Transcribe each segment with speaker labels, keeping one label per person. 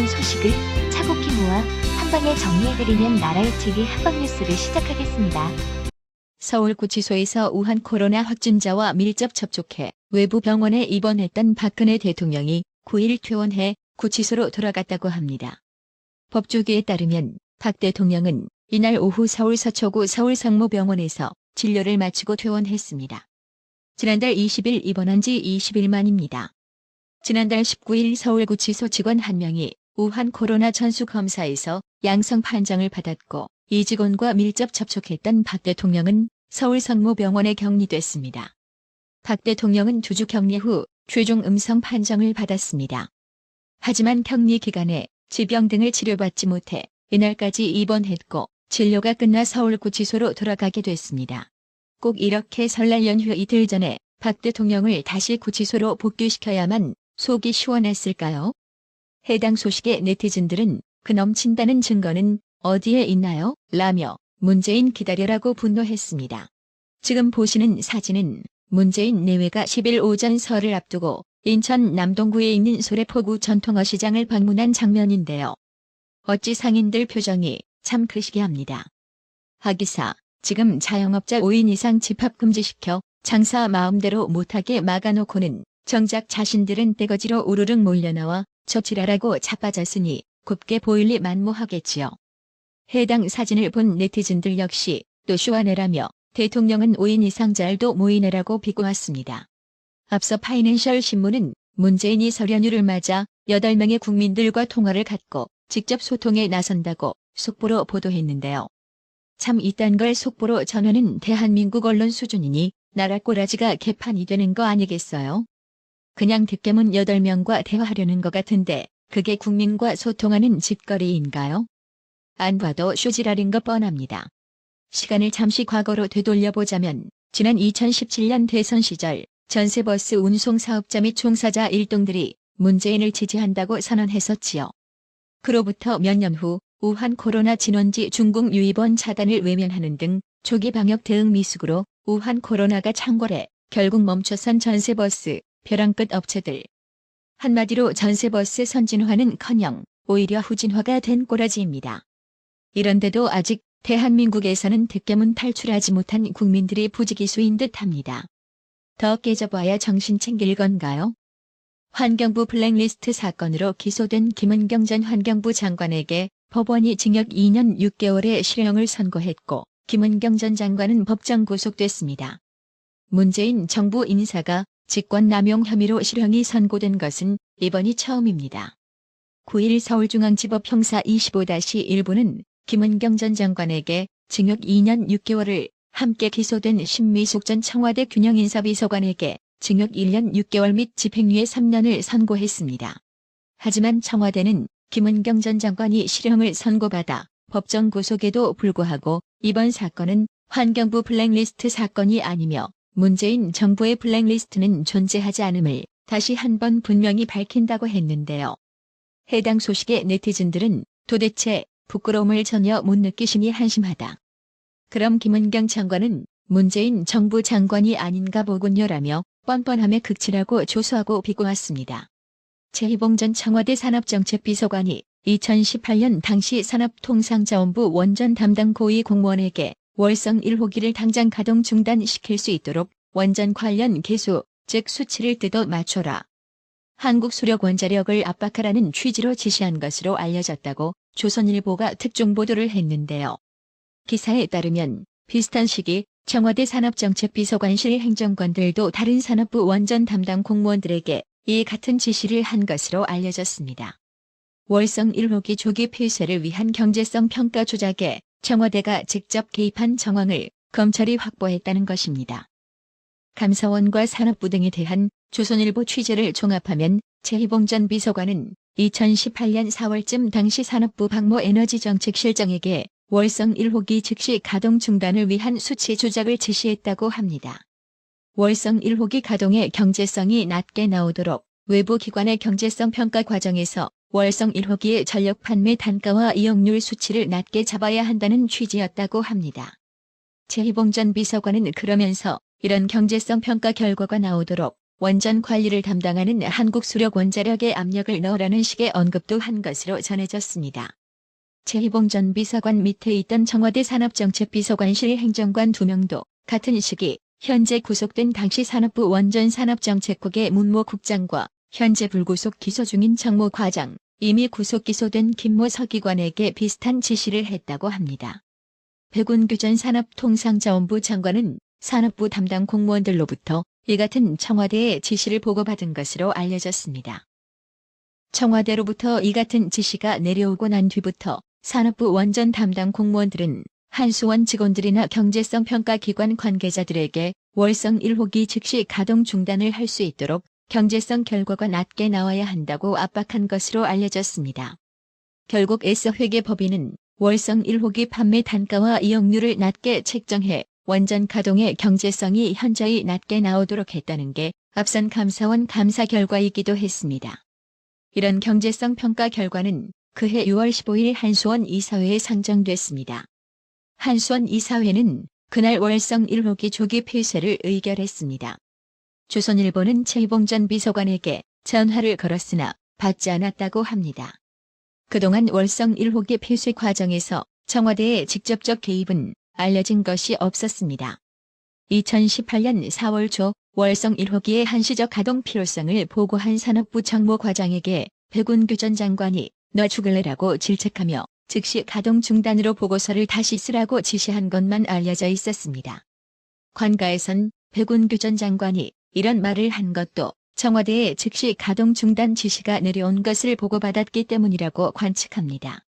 Speaker 1: 해당 소식을 차곡히 모아 한방에 정리해드리는 나라의 TV 한방뉴스를 시작하겠습니다.
Speaker 2: 서울구치소에서 우한 코로나 확진자와 밀접 접촉해 외부 병원에 입원했던 박근혜 대통령이 9일 퇴원해 구치소로 돌아갔다고 합니다. 법조계에 따르면 박 대통령은 이날 오후 서울 서초구 서울성모병원에서 진료를 마치고 퇴원했습니다. 지난달 20일 입원한 지 20일 만입니다. 지난달 19일 서울구치소 직원 한 명이 우한 코로나 전수검사에서 양성 판정을 받았고 이 직원과 밀접 접촉했던 박 대통령은 서울성모병원에 격리됐습니다. 박 대통령은 2주 격리 후 최종 음성 판정을 받았습니다. 하지만 격리 기간에 질병 등을 치료받지 못해 이날까지 입원했고 진료가 끝나 서울구치소로 돌아가게 됐습니다. 꼭 이렇게 설날 연휴 이틀 전에 박 대통령을 다시 구치소로 복귀시켜야만 속이 시원했을까요? 해당 소식에 네티즌들은 그 넘친다는 증거는 어디에 있나요? 라며 문재인 기다려라고 분노했습니다. 지금 보시는 사진은 문재인 내외가 10일 오전 설을 앞두고 인천 남동구에 있는 소래포구 전통어시장을 방문한 장면인데요. 어찌 상인들 표정이 참 그시기합니다. 하기사, 지금 자영업자 5인 이상 집합 금지시켜 장사 마음대로 못하게 막아놓고는 정작 자신들은 떼거지로 우르륵 몰려나와 저질하라고 자빠졌으니 곱게 보일 리 만무하겠지요. 해당 사진을 본 네티즌들 역시 또 쇼하네라며 대통령은 5인 이상 잘도 모이네라고 비꼬았습니다. 앞서 파이낸셜 신문은 문재인이 설 연휴를 맞아 8명의 국민들과 통화를 갖고 직접 소통에 나선다고 속보로 보도했는데요. 참 이딴 걸 속보로 전하는 대한민국 언론 수준이니 나라 꼬라지가 개판이 되는 거 아니겠어요? 그냥 득개문 8명과 대화하려는 것 같은데 그게 국민과 소통하는 짓거리인가요? 안 봐도 쇼지랄인 거 뻔합니다. 시간을 잠시 과거로 되돌려보자면 지난 2017년 대선 시절 전세버스 운송사업자 및 종사자 일동들이 문재인을 지지한다고 선언했었지요. 그로부터 몇 년 후 우한 코로나 진원지 중국 유입원 차단을 외면하는 등 초기 방역 대응 미숙으로 우한 코로나가 창궐해 결국 멈춰선 전세버스, 벼랑 끝 업체들. 한마디로 전세버스 선진화는커녕 오히려 후진화가 된 꼬라지입니다. 이런데도 아직 대한민국에서는 득개문 탈출하지 못한 국민들이 부지기수인 듯합니다. 더 깨져봐야 정신 챙길 건가요? 환경부 블랙리스트 사건으로 기소된 김은경 전 환경부 장관에게 법원이 징역 2년 6개월의 실형을 선고했고 김은경 전 장관은 법정 구속됐습니다. 문재인 정부 인사가 직권남용 혐의로 실형이 선고된 것은 이번이 처음입니다. 9일 서울중앙지법 형사 25-1부는 김은경 전 장관에게 징역 2년 6개월을 함께 기소된 신미숙 전 청와대 균형인사비서관에게 징역 1년 6개월 및 집행유예 3년을 선고했습니다. 하지만 청와대는 김은경 전 장관이 실형을 선고받아 법정 구속에도 불구하고 이번 사건은 환경부 블랙리스트 사건이 아니며 문재인 정부의 블랙리스트는 존재하지 않음을 다시 한번 분명히 밝힌다고 했는데요. 해당 소식에 네티즌들은 도대체 부끄러움을 전혀 못 느끼시니 한심하다. 그럼 김은경 장관은 문재인 정부 장관이 아닌가 보군요라며 뻔뻔함에 극치라고 조소하고 비꼬았습니다. 최희봉 전 청와대 산업정책비서관이 2018년 당시 산업통상자원부 원전 담당 고위 공무원에게 월성 1호기를 당장 가동 중단시킬 수 있도록 원전 관련 개수, 즉 수치를 뜯어 맞춰라. 한국수력원자력을 압박하라는 취지로 지시한 것으로 알려졌다고 조선일보가 특종보도를 했는데요. 기사에 따르면 비슷한 시기 청와대 산업정책비서관실 행정관들도 다른 산업부 원전 담당 공무원들에게 이 같은 지시를 한 것으로 알려졌습니다. 월성 1호기 조기 폐쇄를 위한 경제성 평가 조작에 청와대가 직접 개입한 정황을 검찰이 확보했다는 것입니다. 감사원과 산업부 등에 대한 조선일보 취재를 종합하면 최희봉 전 비서관은 2018년 4월쯤 당시 산업부 박모에너지정책실장에게 월성 1호기 즉시 가동 중단을 위한 수치 조작을 지시했다고 합니다. 월성 1호기 가동의 경제성이 낮게 나오도록 외부 기관의 경제성 평가 과정에서 월성 1호기의 전력 판매 단가와 이용률 수치를 낮게 잡아야 한다는 취지였다고 합니다. 최희봉 전 비서관은 그러면서 이런 경제성 평가 결과가 나오도록 원전 관리를 담당하는 한국수력원자력에 압력을 넣으라는 식의 언급도 한 것으로 전해졌습니다. 최희봉 전 비서관 밑에 있던 청와대 산업정책비서관실 행정관 2명도 같은 시기 현재 구속된 당시 산업부 원전산업정책국의 문모 국장과 현재 불구속 기소 중인 정모 과장, 이미 구속 기소된 김모 서기관에게 비슷한 지시를 했다고 합니다. 백운규 전 산업통상자원부 장관은 산업부 담당 공무원들로부터 이 같은 청와대의 지시를 보고받은 것으로 알려졌습니다. 청와대로부터 이 같은 지시가 내려오고 난 뒤부터 산업부 원전 담당 공무원들은 한수원 직원들이나 경제성평가기관 관계자들에게 월성 1호기 즉시 가동 중단을 할 수 있도록 경제성 결과가 낮게 나와야 한다고 압박한 것으로 알려졌습니다. 결국 S회계법인은 월성 1호기 판매 단가와 이용률을 낮게 책정해 원전 가동의 경제성이 현저히 낮게 나오도록 했다는 게 앞선 감사원 감사 결과이기도 했습니다. 이런 경제성 평가 결과는 그해 6월 15일 한수원 이사회에 상정됐습니다. 한수원 이사회는 그날 월성 1호기 조기 폐쇄를 의결했습니다. 조선일보는 최희봉 전 비서관에게 전화를 걸었으나 받지 않았다고 합니다. 그동안 월성 1호기 폐쇄 과정에서 청와대의 직접적 개입은 알려진 것이 없었습니다. 2018년 4월 초 월성 1호기의 한시적 가동 필요성을 보고한 산업부 정모 과장에게 백운규 전 장관이 너 죽을래라고 질책하며 즉시 가동 중단으로 보고서를 다시 쓰라고 지시한 것만 알려져 있었습니다. 관가에선 백운규 전 장관이 이런 말을 한 것도 청와대에 즉시 가동 중단 지시가 내려온 것을 보고받았기 때문이라고 관측합니다.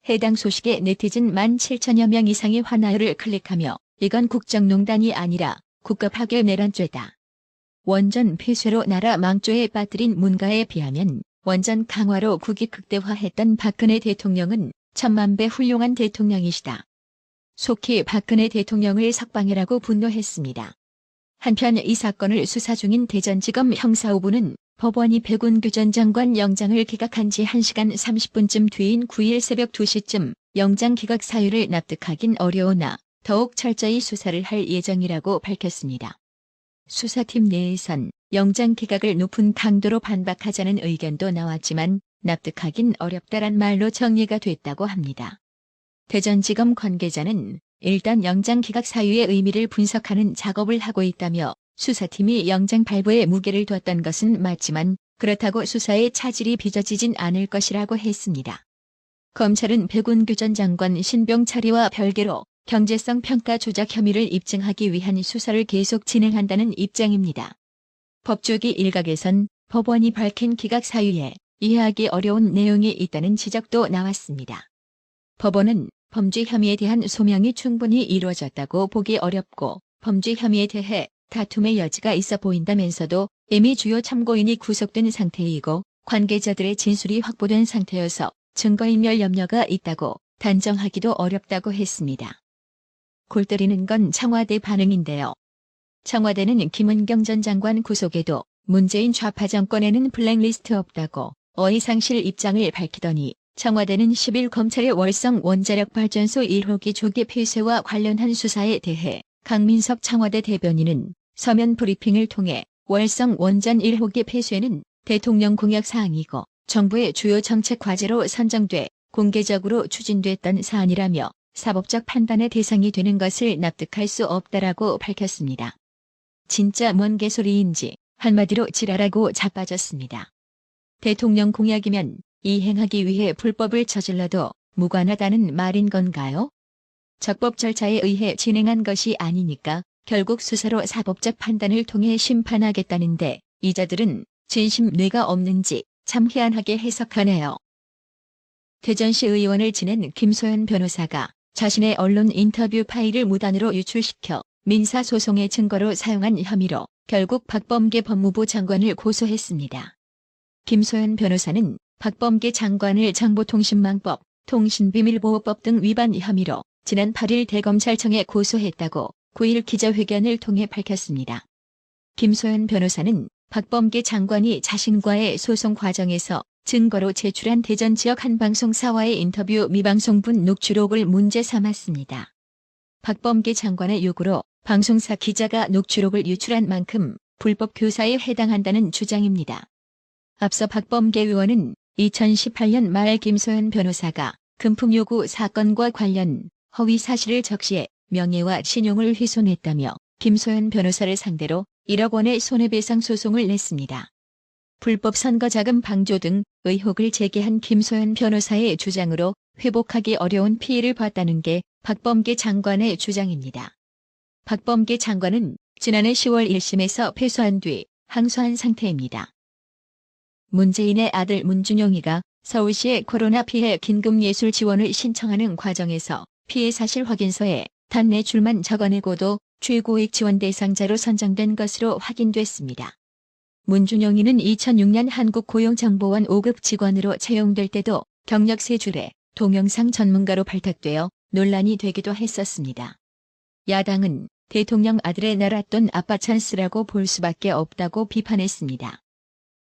Speaker 2: 해당 소식에 네티즌 17,000여 명 이상이 화나요를 클릭하며 이건 국정농단이 아니라 국가파괴 내란죄다. 원전 폐쇄로 나라 망조에 빠뜨린 문가에 비하면 원전 강화로 국익 극대화했던 박근혜 대통령은 천만배 훌륭한 대통령이시다. 속히 박근혜 대통령을 석방해라고 분노했습니다. 한편 이 사건을 수사 중인 대전지검 형사5부는 법원이 백운규 전 장관 영장을 기각한 지 1시간 30분쯤 뒤인 9일 새벽 2시쯤 영장 기각 사유를 납득하긴 어려우나 더욱 철저히 수사를 할 예정이라고 밝혔습니다. 수사팀 내에선 영장 기각을 높은 강도로 반박하자는 의견도 나왔지만 납득하긴 어렵다란 말로 정리가 됐다고 합니다. 대전지검 관계자는 일단 영장 기각 사유의 의미를 분석하는 작업을 하고 있다며 수사팀이 영장 발부에 무게를 뒀던 것은 맞지만 그렇다고 수사의 차질이 빚어지진 않을 것이라고 했습니다. 검찰은 백운규 전 장관 신병 처리와 별개로 경제성 평가 조작 혐의를 입증하기 위한 수사를 계속 진행한다는 입장입니다. 법조계 일각에선 법원이 밝힌 기각 사유에 이해하기 어려운 내용이 있다는 지적도 나왔습니다. 법원은 범죄 혐의에 대한 소명이 충분히 이루어졌다고 보기 어렵고 범죄 혐의에 대해 다툼의 여지가 있어 보인다면서도 이미 주요 참고인이 구속된 상태이고 관계자들의 진술이 확보된 상태여서 증거인멸 염려가 있다고 단정하기도 어렵다고 했습니다. 골 때리는 건 청와대 반응인데요. 청와대는 김은경 전 장관 구속에도 문재인 좌파 정권에는 블랙리스트 없다고 어이상실 입장을 밝히더니 청와대는 10일 검찰의 월성 원자력 발전소 1호기 조기 폐쇄와 관련한 수사에 대해 강민석 청와대 대변인은 서면 브리핑을 통해 월성 원전 1호기 폐쇄는 대통령 공약 사항이고 정부의 주요 정책 과제로 선정돼 공개적으로 추진됐던 사안이라며 사법적 판단의 대상이 되는 것을 납득할 수 없다라고 밝혔습니다. 진짜 뭔 개소리인지 한마디로 지랄하고 자빠졌습니다. 대통령 공약이면 이행하기 위해 불법을 저질러도 무관하다는 말인 건가요? 적법 절차에 의해 진행한 것이 아니니까 결국 수사로 사법적 판단을 통해 심판하겠다는데 이자들은 진심 뇌가 없는지 참 희한하게 해석하네요. 대전시 의원을 지낸 김소연 변호사가 자신의 언론 인터뷰 파일을 무단으로 유출시켜 민사소송의 증거로 사용한 혐의로 결국 박범계 법무부 장관을 고소했습니다. 김소연 변호사는 박범계 장관을 정보통신망법, 통신비밀보호법 등 위반 혐의로 지난 8일 대검찰청에 고소했다고 9일 기자회견을 통해 밝혔습니다. 김소연 변호사는 박범계 장관이 자신과의 소송 과정에서 증거로 제출한 대전 지역 한 방송사와의 인터뷰 미방송분 녹취록을 문제 삼았습니다. 박범계 장관의 요구로 방송사 기자가 녹취록을 유출한 만큼 불법 교사에 해당한다는 주장입니다. 앞서 박범계 의원은 2018년 말 김소연 변호사가 금품 요구 사건과 관련 허위 사실을 적시해 명예와 신용을 훼손했다며 김소연 변호사를 상대로 1억 원의 손해배상 소송을 냈습니다. 불법 선거자금 방조 등 의혹을 제기한 김소연 변호사의 주장으로 회복하기 어려운 피해를 봤다는 게 박범계 장관의 주장입니다. 박범계 장관은 지난해 10월 1심에서 패소한 뒤 항소한 상태입니다. 문재인의 아들 문준용이가 서울시의 코로나 피해 긴급예술 지원을 신청하는 과정에서 피해 사실 확인서에 단 4줄만 적어내고도 최고액 지원 대상자로 선정된 것으로 확인됐습니다. 문준용이는 2006년 한국고용정보원 5급 직원으로 채용될 때도 경력 3줄에 동영상 전문가로 발탁되어 논란이 되기도 했었습니다. 야당은 대통령 아들의 나랏돈 아빠 찬스라고 볼 수밖에 없다고 비판했습니다.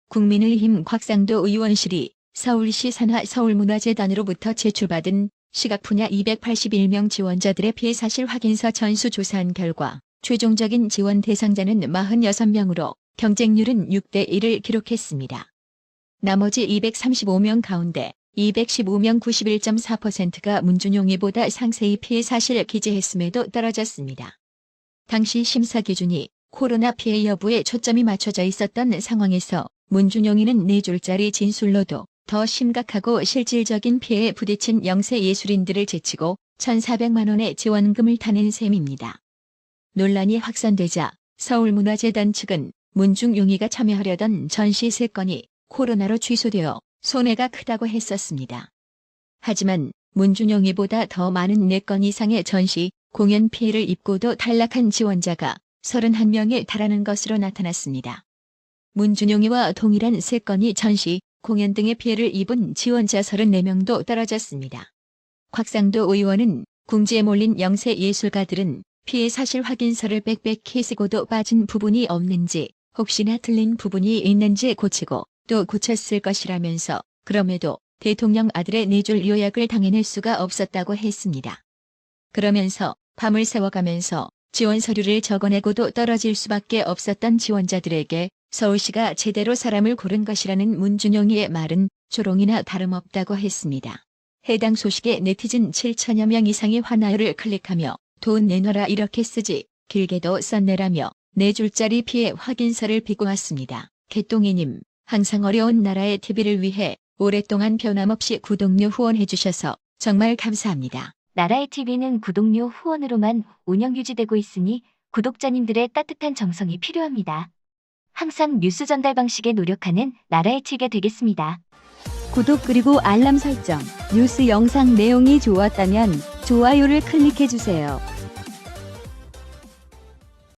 Speaker 2: 국민의힘 곽상도 의원실이 서울시 산하 서울문화재단으로부터 제출받은 시각 분야 281명 지원자들의 피해 사실 확인서 전수조사한 결과 최종적인 지원 대상자는 46명으로 경쟁률은 6대 1을 기록했습니다. 나머지 235명 가운데 215명 91.4%가 문준용이보다 상세히 피해 사실을 기재했음에도 떨어졌습니다. 당시 심사 기준이 코로나 피해 여부에 초점이 맞춰져 있었던 상황에서 문준용이는 4줄짜리 진술로도 더 심각하고 실질적인 피해에 부딪힌 영세 예술인들을 제치고 1,400만 원의 지원금을 타낸 셈입니다. 논란이 확산되자 서울문화재단 측은 문준용이가 참여하려던 전시 3건이 코로나로 취소되어 손해가 크다고 했었습니다. 하지만 문준용이보다 더 많은 4건 이상의 전시, 공연 피해를 입고도 탈락한 지원자가 31명에 달하는 것으로 나타났습니다. 문준용이와 동일한 3건이 전시, 공연 등의 피해를 입은 지원자 34명도 떨어졌습니다. 곽상도 의원은 궁지에 몰린 영세 예술가들은 피해 사실 확인서를 빽빽히 쓰고도 빠진 부분이 없는지 혹시나 틀린 부분이 있는지 고치고 또 고쳤을 것이라면서 그럼에도 대통령 아들의 4줄 요약을 당해낼 수가 없었다고 했습니다. 그러면서 밤을 새워가면서 지원 서류를 적어내고도 떨어질 수밖에 없었던 지원자들에게 서울시가 제대로 사람을 고른 것이라는 문준용이의 말은 조롱이나 다름없다고 했습니다. 해당 소식에 네티즌 7천여 명 이상이 화나요를 클릭하며 돈 내놔라 이렇게 쓰지 길게도 썼네라며 4줄짜리 피해 확인서를 비꼬았습니다. 개똥이님, 항상 어려운 나라의 TV를 위해 오랫동안 변함없이 구독료 후원해주셔서 정말 감사합니다.
Speaker 1: 나라의 TV는 구독료 후원으로만 운영 유지되고 있으니 구독자님들의 따뜻한 정성이 필요합니다. 항상 뉴스 전달 방식에 노력하는 나라의 TV가 되겠습니다.
Speaker 3: 구독 그리고 알람 설정, 뉴스 영상 내용이 좋았다면 좋아요를 클릭해주세요.